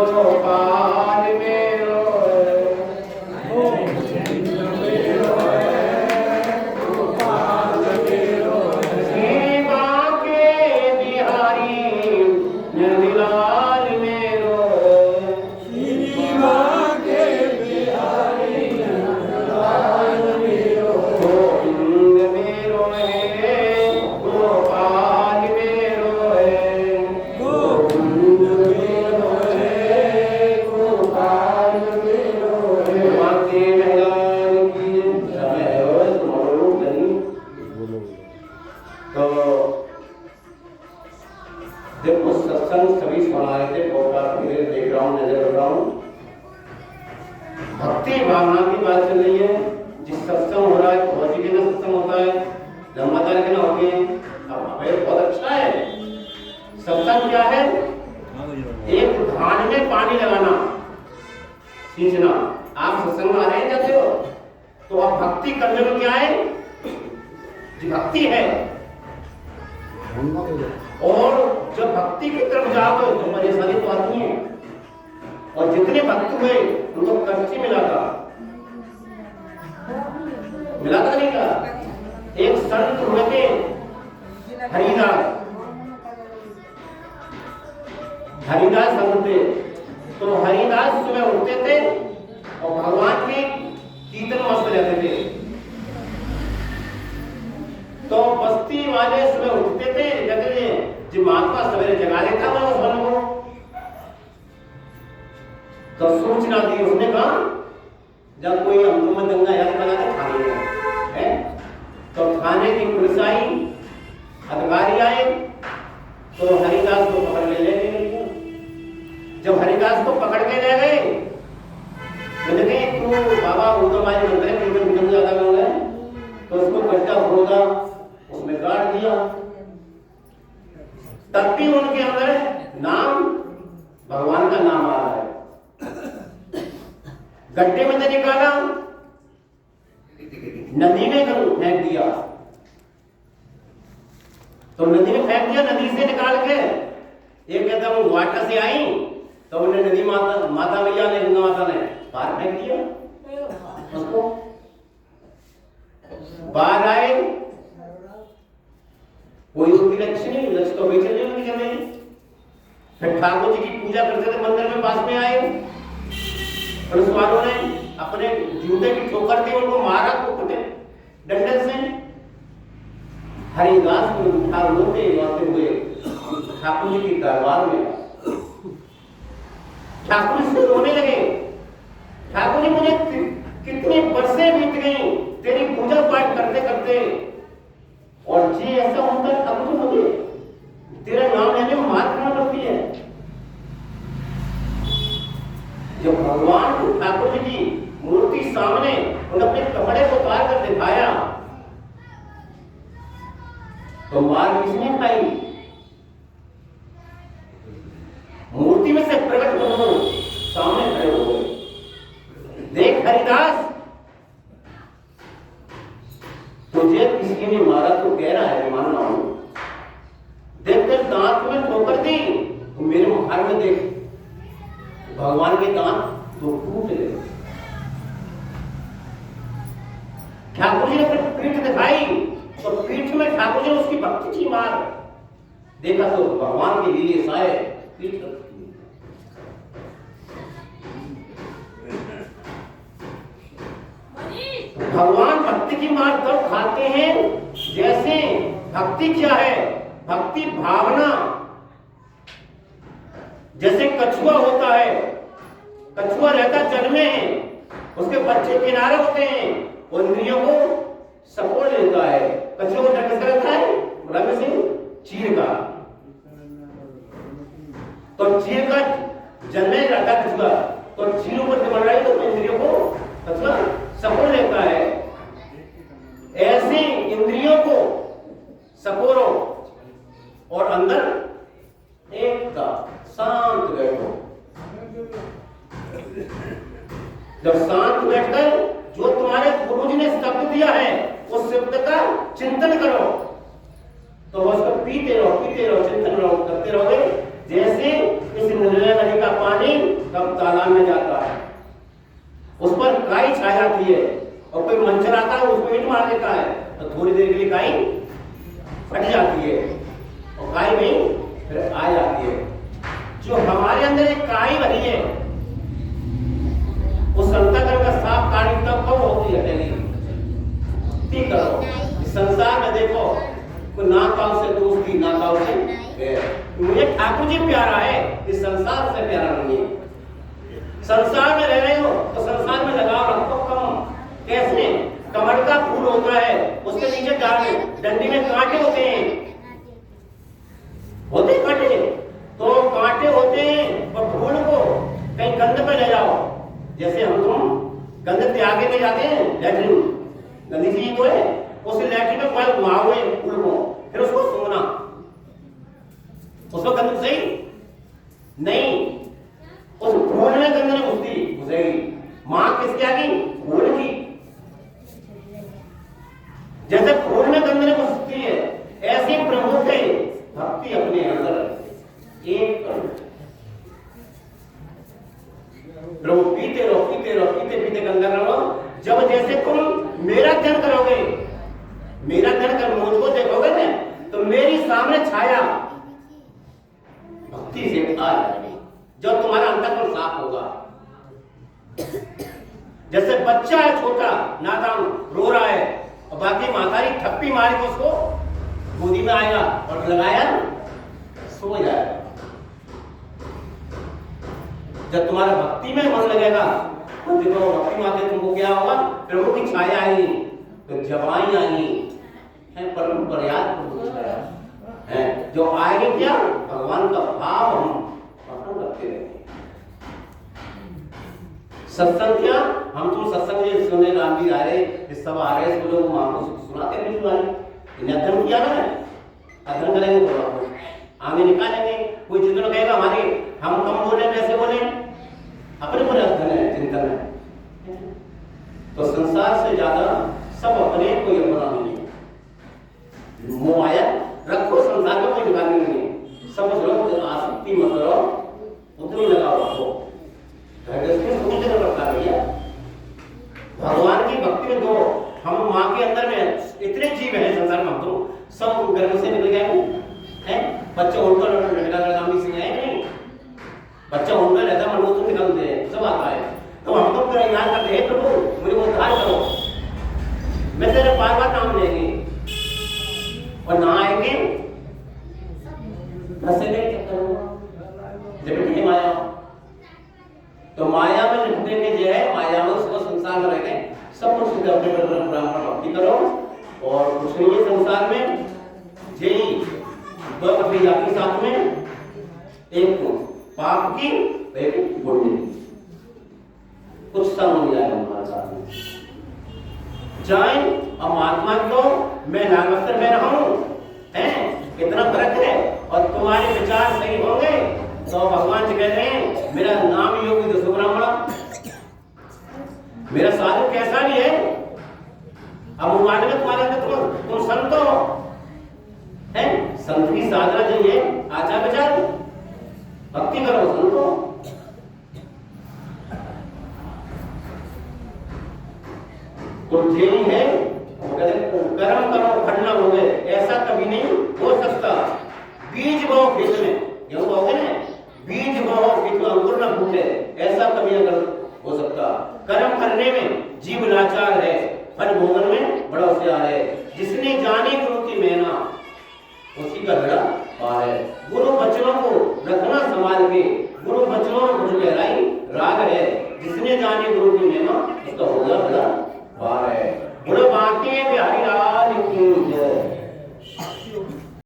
गोपाल मेरो भक्ति भावना की बात चल रही है। जिस सत्संग हो रहा है बहुत ही ना सत्संग होता है, धर्माचार्य के ना हो गए। अब बहुत अच्छा है। सत्संग क्या है? एक धान में पानी लगाना, सींचना। आप सत्संग में आ रहे हैं जाते हो तो आप भक्ति करने में क्या है? जो भक्ति है। और जब भक्ति की तरफ जाओ तो परेशानी तो आती है। और जितने भक्त हुए उनको कच्ची मिला था नहीं था। एक संत हुए थे हरिदास संत थे। तो हरिदास सुबह उठते थे और भगवान के कीर्तन मस्त रहते थे। तो बस्ती वाले सुबह उठते थे, कहते थे जो महात्मा सवेरे जगा देता था उस बन को। तो सूचना दी उसने कहा जब कोई हमको दंगा याद बना के खाने है तो खाने की पुलिस आई, अधिकारी आए तो हरिदास को पकड़ ले गए। जब हरिदास को पकड़ के ले गए तो बाबा वो तो हमारे मंदिर ज्यादा लोग हैं तो उसको गड्ढा खोदा, उसमें गाड़ दिया। तब भी उनके अंदर नाम भगवान का नाम आ रहा है। गड्ढे में से निकाला, नदी में फेंक दिया। तो नदी में फेंक दिया, नदी से निकाल के एक कहता वो वाटर से आई तो उन्हें नदी माता मैया ने, गंगा माता ने बाहर फेंक दिया उसको। बाहर आए, कोई उसकी लक्ष्मी तो बेचने लगी जमीन। फिर ठाकुर जी की पूजा करते थे मंदिर में, पास में आए। पुलिस वालों ने अपने जूते की ठोकर दी, उनको मारा कुटे डंडे से। हरिदास को उठा रोते हुए ठाकुर जी की दरबार में। ठाकुर जी से रोने लगे, ठाकुर जी मुझे कितनी बरसें बीत गई तेरी पूजा पाठ करते करते, और जी ऐसा होता ठाकुर जी मुझे तेरा नाम लेने में मार खाना पड़ती है। जब भगवान को ठाकुर जी की मूर्ति सामने उन्होंने अपने कपड़े को उतार कर दिखाया तो मार किसने खाई? मूर्ति में से प्रकट हो सामने खड़े हो गए। देख हरिदास, तुझे किसी ने मारा तो कह रहा है मान रहा हूं। देख तेरे दांत में ठोकर दी, मेरे मुखार में देख भगवान के दांत तो टूट गए। ठाकुर जी ने फिर पीठ दिखाई तो पीठ में ठाकुर जी ने उसकी भक्ति की मार देखा तो भगवान के लिए साए पीठ। भगवान भक्ति की मार तब खाते हैं जैसे भक्ति क्या है? भक्ति भावना। जैसे कछुआ होता है, कछुआ रहता जल में, उसके बच्चे किनारे होते हैं और इंद्रियों को सपोड़ लेता है। कछुआ को डर किसका रहता है? रंग से चीर का। तो चीर का जल में रहता कछुआ, तो चीर ऊपर से बढ़ रही तो इंद्रियों को कछुआ सपोड़ लेता है। ऐसे इंद्रियों को सपोरो और अंदर एकता शांत बैठो। जब शांत बैठकर जो तुम्हारे गुरु जी ने शब्द दिया है उस शब्द का चिंतन करो तो उसको पीते रहो चिंतन रहो करते रहोगे। जैसे इस निर्मल नदी का पानी तब तालाब में जाता है, उस पर काई छा जाती है और कोई मंचर आता है उसको ईंट मार देता है तो थोड़ी देर के लिए काई फट जाती है और काई में फिर आ जाती है। जो हमारे अंदर एक काई भरी है उस अंतःकरण का साफ काढ़ी तब कब होती हटेगी? ठीक करो। इस संसार में देखो कोई नाकाऊ से दोस्ती, नाकाऊ से मुझे ठाकुर जी प्यारा है, इस संसार से प्यारा नहीं है। संसार में रह रहे हो तो संसार में लगाव रखो कम। कैसे? कमल का फूल होता है, उसके नीचे डंडी में कांटे होते हैं, होते कांटे, तो कांटे होते हैं और फूल को कहीं गंध पे ले जाओ। जैसे हम तुम गंध के आगे में जाते हैं लैट्रिन, गंदी चीज को है उस लैट्रिन में कोई घुमाओ फूल को, फिर उसको सूंघना, उसको गंध सही नहीं, उस फूल में गंध नहीं घुसेगी। मां किसकी आ गई? फूल की। जैसे फूल में गंध नहीं घुसती है ऐसे प्रभु के भक्ति अपने अंदर एक प्रभु पीते रहो, पीते रहो, पीते पीते गंगा रहो। जब जैसे तुम मेरा ध्यान करोगे, मेरा ध्यान कर मुझको देखोगे ना तो मेरी सामने छाया भक्ति से आ जाएगी। जब तुम्हारा अंतःकरण साफ होगा, जैसे बच्चा है छोटा नादान रो रहा है और बाकी मातारी थप्पी मारी तो उसको गोदी में आएगा और लगाया सो जाएगा। जब तुम्हारा भक्ति में मन लगेगा तो देखो भक्ति माते तुमको क्या होगा? प्रभु की छाया आई तो जवाई आई है, परम पर्याप्त है जो आएगी क्या? भगवान का भाव हम पसंद रखते रहेंगे। सत्संग क्या? हम तुम सत्संग में सुने राम भी आ रहे, सब आ रहे, सब लोग मां को सुनाते नहीं सुनाए, अध्ययन किया ना, अध्ययन करेंगे तो आगे निकालेंगे। कोई जितना कहेगा हमारे हम कम बोले कैसे बोले, अपने पर अध्ययन है, चिंतन है। तो संसार से ज्यादा सब अपने को अपना नहीं है। मोह आया रखो, संसार में कोई निकालने नहीं है। सब लोग आसक्ति मत करो, उतनी लगाओ रखो। भगवान की भक्ति में दो। हम मां के अंदर में इतने जीव हैं संसार में, हम तो सब गर्भ से निकल गए हैं। बच्चा उल्टा लटका नहीं, बच्चा उल्टा रहता मन तो निकलते हैं, सब आता है। तो हम तो पूरा याद करते हैं प्रभु मुझे उद्धार करो, मैं तेरे बार बार नाम लेंगे और ना आएंगे जब माया। तो माया में लिखने के जो है, माया में उसको संसार में रहते सब कुछ अपने भक्ति करो और कुछ नहीं है संसार में। यही अपनी जाति साथ में एक पाप की एक पुण्य कुछ सब हो जाएगा हमारे साथ में जाए। और महात्मा को मैं नागस्तर में रहूं है, कितना फर्क है। और तुम्हारे विचार सही होंगे तो भगवान जी कह रहे हैं मेरा नाम योगी दसो ब्राह्मण, मेरा साधु कैसा भी है। अब मान में तुम्हारे अंदर तुम संत हो है, संत की साधना जो है आचार विचार भक्ति करो, संत हो। तो यही है कर्म करो फल न होगे, ऐसा कभी नहीं हो सकता। बीज बोओ खेत में, क्यों कहोगे ना, बीज बोओ खेत में अंकुर न फूटे, ऐसा कभी अगर हो सकता। कर्म करने में जीव लाचार है, फल भोगन में बड़ा होशियार है। जिसने जानी गुरु की महिमा उसी का बेड़ा पार है। गुरु बचनों को रखना संभाल के, गुरु बचनों में गुरु गहराई राग है। जिसने जानी गुरु की महिमा